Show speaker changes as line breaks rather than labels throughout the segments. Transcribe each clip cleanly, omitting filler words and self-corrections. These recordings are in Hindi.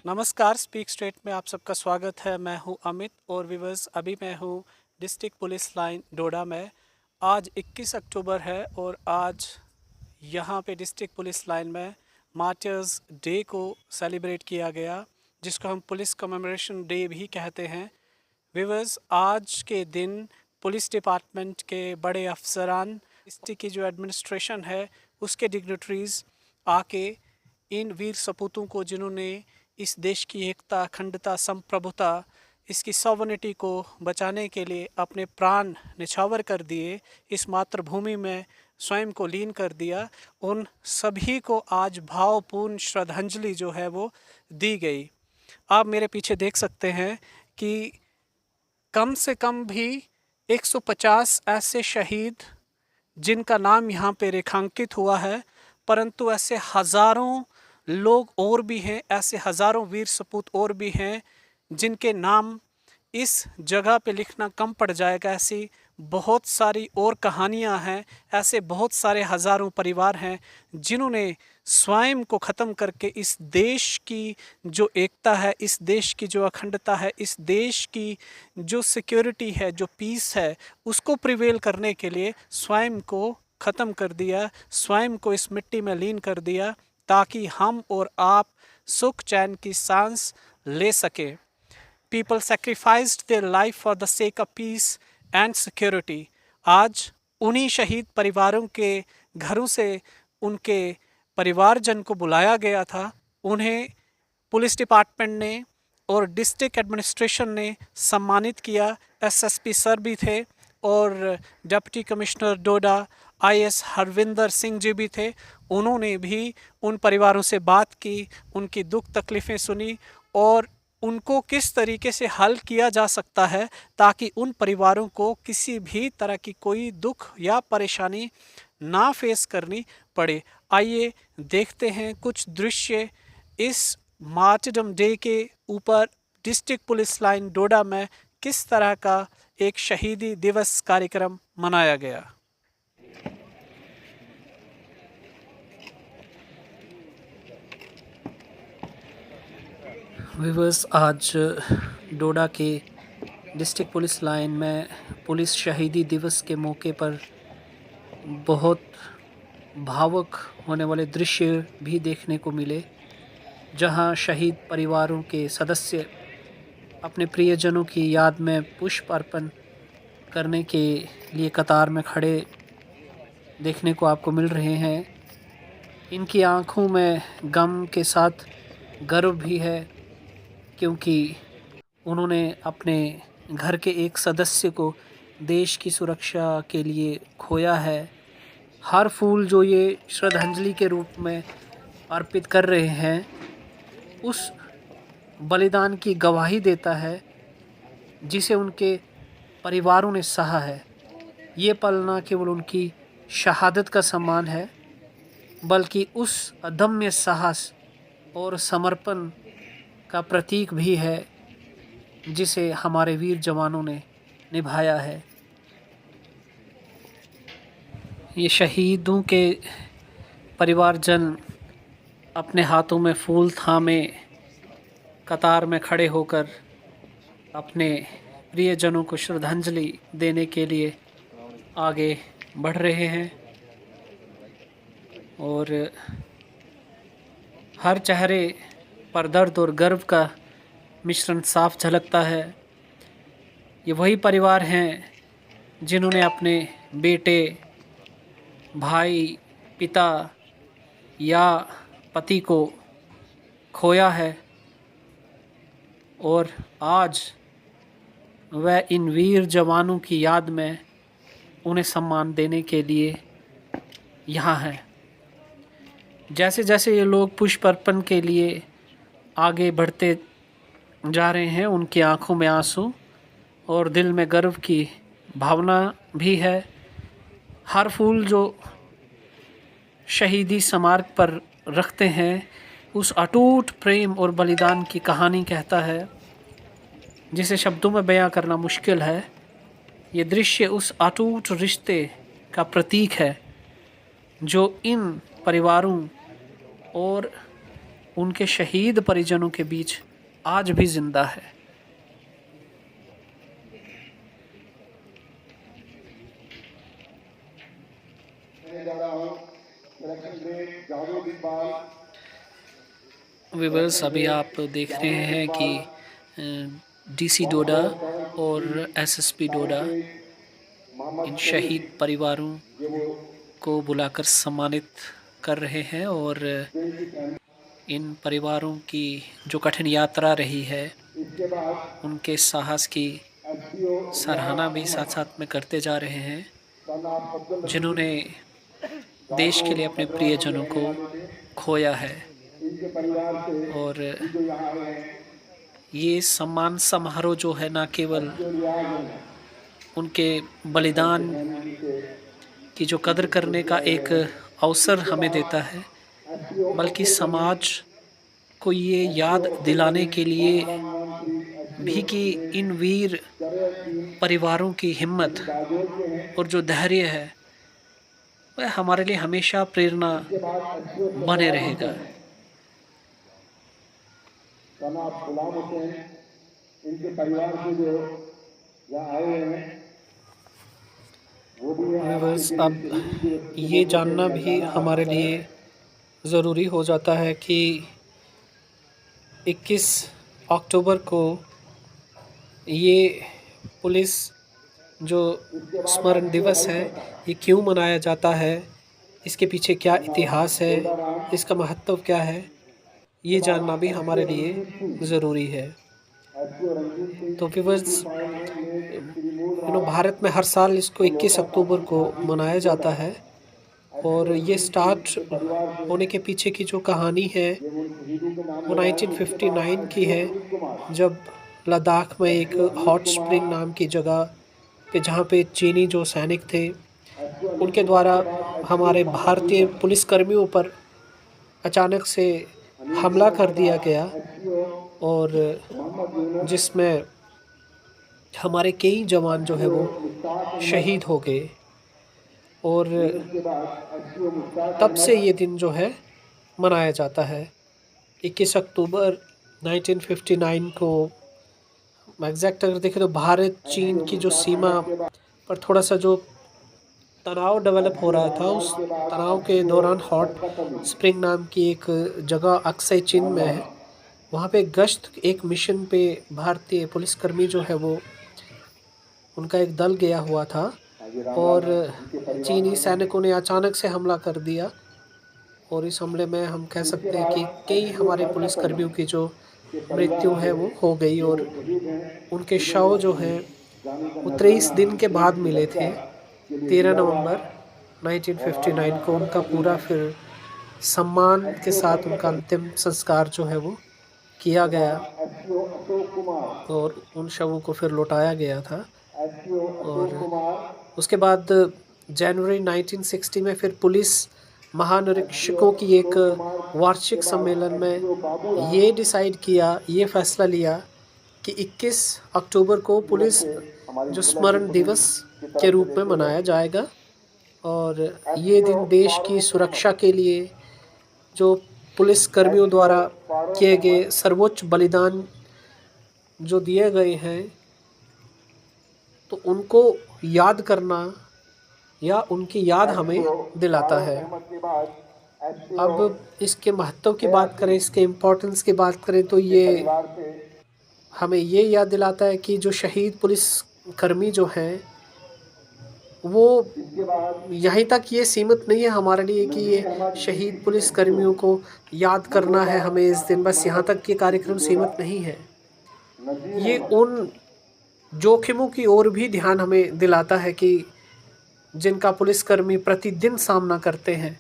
नमस्कार, स्पीक स्ट्रेट में आप सबका स्वागत है। मैं हूं अमित और विवर्स अभी मैं हूं डिस्ट्रिक्ट पुलिस लाइन डोडा में। आज 21 अक्टूबर है और आज यहां पे डिस्ट्रिक्ट पुलिस लाइन में मार्टर्स डे को सेलिब्रेट किया गया, जिसको हम पुलिस कमेमोरेशन डे भी कहते हैं। विवर्स, आज के दिन पुलिस डिपार्टमेंट के बड़े अफसरान, डिस्ट्रिक्ट की जो एडमिनिस्ट्रेशन है उसके डिग्निटरीज आके इन वीर सपूतों को, जिन्होंने इस देश की एकता, अखंडता, संप्रभुता, इसकी सॉवरेनिटी को बचाने के लिए अपने प्राण निछावर कर दिए, इस मातृभूमि में स्वयं को लीन कर दिया, उन सभी को आज भावपूर्ण श्रद्धांजलि जो है वो दी गई। आप मेरे पीछे देख सकते हैं कि कम से कम भी 150 ऐसे शहीद जिनका नाम यहाँ पे रेखांकित हुआ है, परंतु ऐसे हज़ारों लोग और भी हैं, ऐसे हज़ारों वीर सपूत और भी हैं जिनके नाम इस जगह पे लिखना कम पड़ जाएगा। ऐसी बहुत सारी और कहानियाँ हैं, ऐसे बहुत सारे हज़ारों परिवार हैं जिन्होंने स्वयं को ख़त्म करके इस देश की जो एकता है, इस देश की जो अखंडता है, इस देश की जो सिक्योरिटी है, जो पीस है, उसको प्रिवेल करने के लिए स्वयं को ख़त्म कर दिया, स्वयं को इस मिट्टी में लीन कर दिया, ताकि हम और आप सुख चैन की सांस ले सकें। People sacrificed their life for the sake of peace and security. आज उन्हीं शहीद परिवारों के घरों से उनके परिवारजन को बुलाया गया था। उन्हें पुलिस डिपार्टमेंट ने और डिस्ट्रिक्ट एडमिनिस्ट्रेशन ने सम्मानित किया। एसएसपी सर भी थे और डिप्टी कमिश्नर डोडा आईएएस हरविंदर सिंह जी भी थे। उन्होंने भी उन परिवारों से बात की, उनकी दुख तकलीफ़ें सुनी और उनको किस तरीके से हल किया जा सकता है ताकि उन परिवारों को किसी भी तरह की कोई दुख या परेशानी ना फेस करनी पड़े। आइए देखते हैं कुछ दृश्य इस मार्टरडम डे के ऊपर डिस्ट्रिक्ट पुलिस लाइन डोडा में किस तरह का एक शहीदी दिवस कार्यक्रम मनाया गया। व्यूअर्स, आज डोडा के डिस्ट्रिक्ट पुलिस लाइन में पुलिस शहीदी दिवस के मौके पर बहुत भावुक होने वाले दृश्य भी देखने को मिले, जहां शहीद परिवारों के सदस्य अपने प्रियजनों की याद में पुष्प अर्पण करने के लिए कतार में खड़े देखने को आपको मिल रहे हैं। इनकी आंखों में गम के साथ गर्व भी है, क्योंकि उन्होंने अपने घर के एक सदस्य को देश की सुरक्षा के लिए खोया है। हर फूल जो ये श्रद्धांजलि के रूप में अर्पित कर रहे हैं, उस बलिदान की गवाही देता है जिसे उनके परिवारों ने सहा है। ये पल न केवल उनकी शहादत का सम्मान है, बल्कि उस अदम्य साहस और समर्पण का प्रतीक भी है जिसे हमारे वीर जवानों ने निभाया है। ये शहीदों के परिवारजन अपने हाथों में फूल थामे कतार में खड़े होकर अपने प्रियजनों को श्रद्धांजलि देने के लिए आगे बढ़ रहे हैं और हर चेहरे पर दर्द और गर्व का मिश्रण साफ झलकता है। ये वही परिवार हैं जिन्होंने अपने बेटे, भाई, पिता या पति को खोया है और आज वह इन वीर जवानों की याद में उन्हें सम्मान देने के लिए यहाँ हैं। जैसे जैसे ये लोग पुष्प अर्पण के लिए आगे बढ़ते जा रहे हैं, उनकी आंखों में आंसू और दिल में गर्व की भावना भी है। हर फूल जो शहीदी स्मारक पर रखते हैं, उस अटूट प्रेम और बलिदान की कहानी कहता है जिसे शब्दों में बयां करना मुश्किल है। ये दृश्य उस अटूट रिश्ते का प्रतीक है जो इन परिवारों और उनके शहीद परिजनों के बीच आज भी जिंदा है। व्यूअर्स, अभी आप देख रहे हैं कि डीसी डोडा और एसएसपी डोडा इन शहीद परिवारों को बुलाकर सम्मानित कर रहे हैं और इन परिवारों की जो कठिन यात्रा रही है उनके साहस की सराहना भी साथ साथ में करते जा रहे हैं, जिन्होंने देश के लिए अपने प्रियजनों को खोया है। और ये सम्मान समारोह जो है ना केवल उनके बलिदान की जो कदर करने का एक अवसर हमें देता है, बल्कि समाज को ये याद दिलाने के लिए भी कि इन वीर परिवारों की हिम्मत और जो धैर्य है वह हमारे लिए हमेशा प्रेरणा बने रहेगा। इनके परिवार के जो यहाँ आए हैं वो भी बस अब ये जानना भी हमारे लिए ज़रूरी हो जाता है कि 21 अक्टूबर को ये पुलिस जो स्मरण दिवस है ये क्यों मनाया जाता है, इसके पीछे क्या इतिहास है, इसका महत्व क्या है, ये जानना भी हमारे लिए ज़रूरी है। तो व्यूअर्स, भारत में हर साल इसको 21 अक्टूबर को मनाया जाता है और ये स्टार्ट होने के पीछे की जो कहानी है वो 1959 की है, जब लद्दाख में एक हॉट स्प्रिंग नाम की जगह पे जहाँ पे चीनी जो सैनिक थे उनके द्वारा हमारे भारतीय पुलिसकर्मियों पर अचानक से हमला कर दिया गया और जिसमें हमारे कई जवान जो है वो शहीद हो गए। और तब से ये दिन जो है मनाया जाता है। 21 अक्टूबर 1959 को एग्जैक्ट अगर देखें तो भारत चीन की जो सीमा पर थोड़ा सा जो तनाव डेवलप हो रहा था, उस तनाव के दौरान हॉट स्प्रिंग नाम की एक जगह अक्साई चीन में है, वहाँ पे गश्त एक मिशन पे भारतीय पुलिसकर्मी जो है वो उनका एक दल गया हुआ था और चीनी सैनिकों ने अचानक से हमला कर दिया और इस हमले में हम कह सकते हैं कि कई हमारे पुलिसकर्मियों की जो मृत्यु है वो हो गई और उनके शव जो हैं वो 23 दिन के बाद मिले थे। 13 नवंबर 1959 को उनका पूरा फिर सम्मान के साथ उनका अंतिम संस्कार जो है वो किया गया और उन शवों को फिर लौटाया गया था। और उसके बाद जनवरी 1960 में फिर पुलिस महानिरीक्षकों की एक वार्षिक सम्मेलन में ये डिसाइड किया, ये फैसला लिया कि 21 अक्टूबर को पुलिस जो स्मरण दिवस के रूप में मनाया जाएगा और ये दिन देश की सुरक्षा के लिए जो पुलिस कर्मियों द्वारा किए गए सर्वोच्च बलिदान जो दिए गए हैं तो उनको याद करना या उनकी याद हमें दिलाता है। अब इसके महत्व की बात करें, इसके इम्पोर्टेंस की बात करें तो ये हमें ये याद दिलाता है कि जो शहीद पुलिस कर्मी जो हैं वो यहीं तक ये सीमित नहीं है हमारे लिए कि ये शहीद पुलिस कर्मियों को याद करना है हमें इस दिन, बस यहाँ तक ये कार्यक्रम सीमित नहीं है। ये उन जोखिमों की ओर भी ध्यान हमें दिलाता है कि जिनका पुलिसकर्मी प्रतिदिन सामना करते हैं।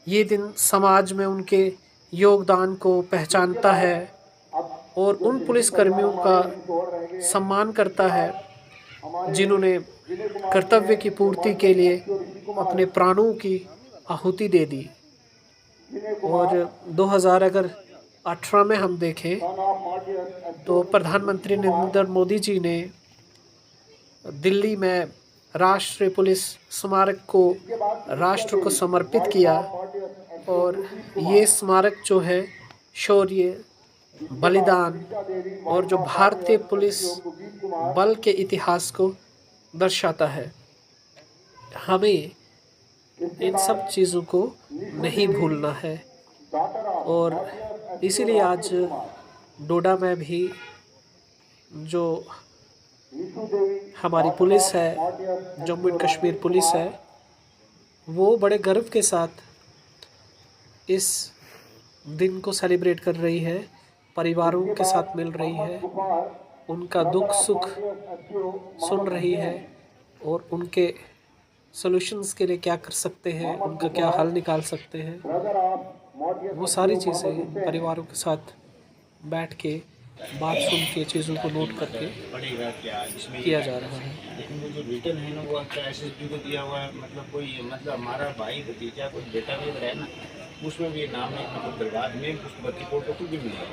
ये दिन समाज में उनके योगदान को पहचानता है और उन पुलिसकर्मियों का सम्मान करता है जिन्होंने कर्तव्य की पूर्ति के लिए अपने प्राणों की आहुति दे दी। और 2018 में हम देखें तो प्रधानमंत्री नरेंद्र मोदी जी ने दिल्ली में राष्ट्रीय पुलिस स्मारक को राष्ट्र को समर्पित किया और ये स्मारक जो है शौर्य, बलिदान और जो भारतीय पुलिस बल के इतिहास को दर्शाता है। हमें इन सब चीज़ों को नहीं भूलना है और इसीलिए आज डोडा में भी जो हमारी पुलिस है, जम्मू एंड कश्मीर पुलिस है, वो बड़े गर्व के साथ इस दिन को सेलिब्रेट कर रही है, परिवारों के साथ मिल रही है, उनका दुख सुख सुन रही है और उनके सॉल्यूशंस के लिए क्या कर सकते हैं, उनका क्या हल निकाल सकते हैं, वो सारी चीज़ें परिवारों के साथ बैठ के बात सुन के चीज़ों को नोट करके किया जा रहा है।
लेकिन वो जो रिटर्न है ना, वो आपका एसएसपी को दिया हुआ है, मतलब कोई मतलब हमारा भाई भतीजा कोई बेटा भी है ना, उसमें भी नाम है, मतलब दरबार में उस रिपोर्ट को कुछ भी मिला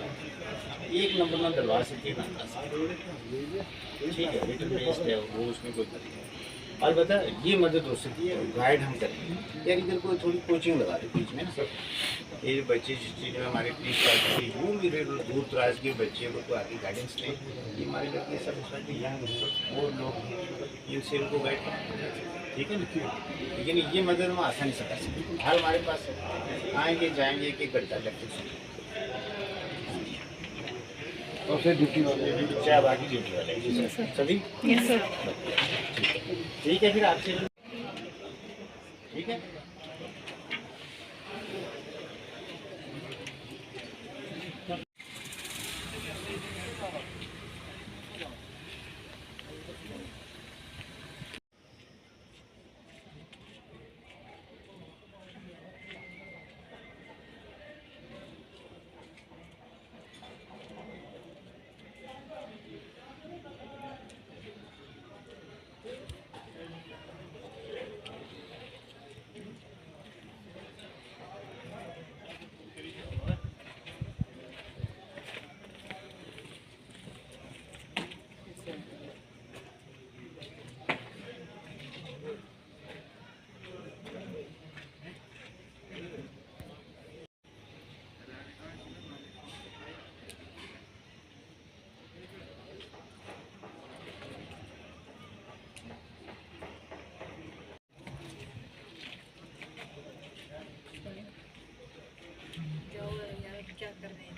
एक नंबर में दरबार से ठीक है, रिटर्न बेस्ड है वो, उसमें कोई नहीं है। और बता, ये मदद हो सकती है, गाइड हम करेंगे यार, इधर कोई थोड़ी कोचिंग लगा दे बीच में ना सब, ये बच्चे जिस चीज़ में हमारे पुलिस पार्टी वो भी दूर दराज के बच्चे को आगे गाइडेंस दें, ये हमारे लड़के सब यंग वो लोग इनसे उनको गाइड करें, ठीक है ना। लेकिन ये मदद हम आसानी से कर सकते हैं, हर हमारे पास आएंगे जाएंगे एक एक घंटा लगते और फिर ड्यूटी वाले चाहे बाकी ड्यूटी वाले सभी ठीक है, फिर आपसे ठीक है।
क्या कर रहे हैं?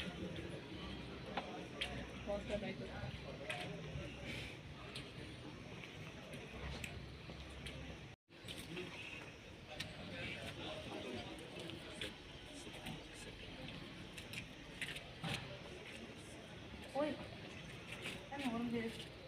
Oi, é enorme.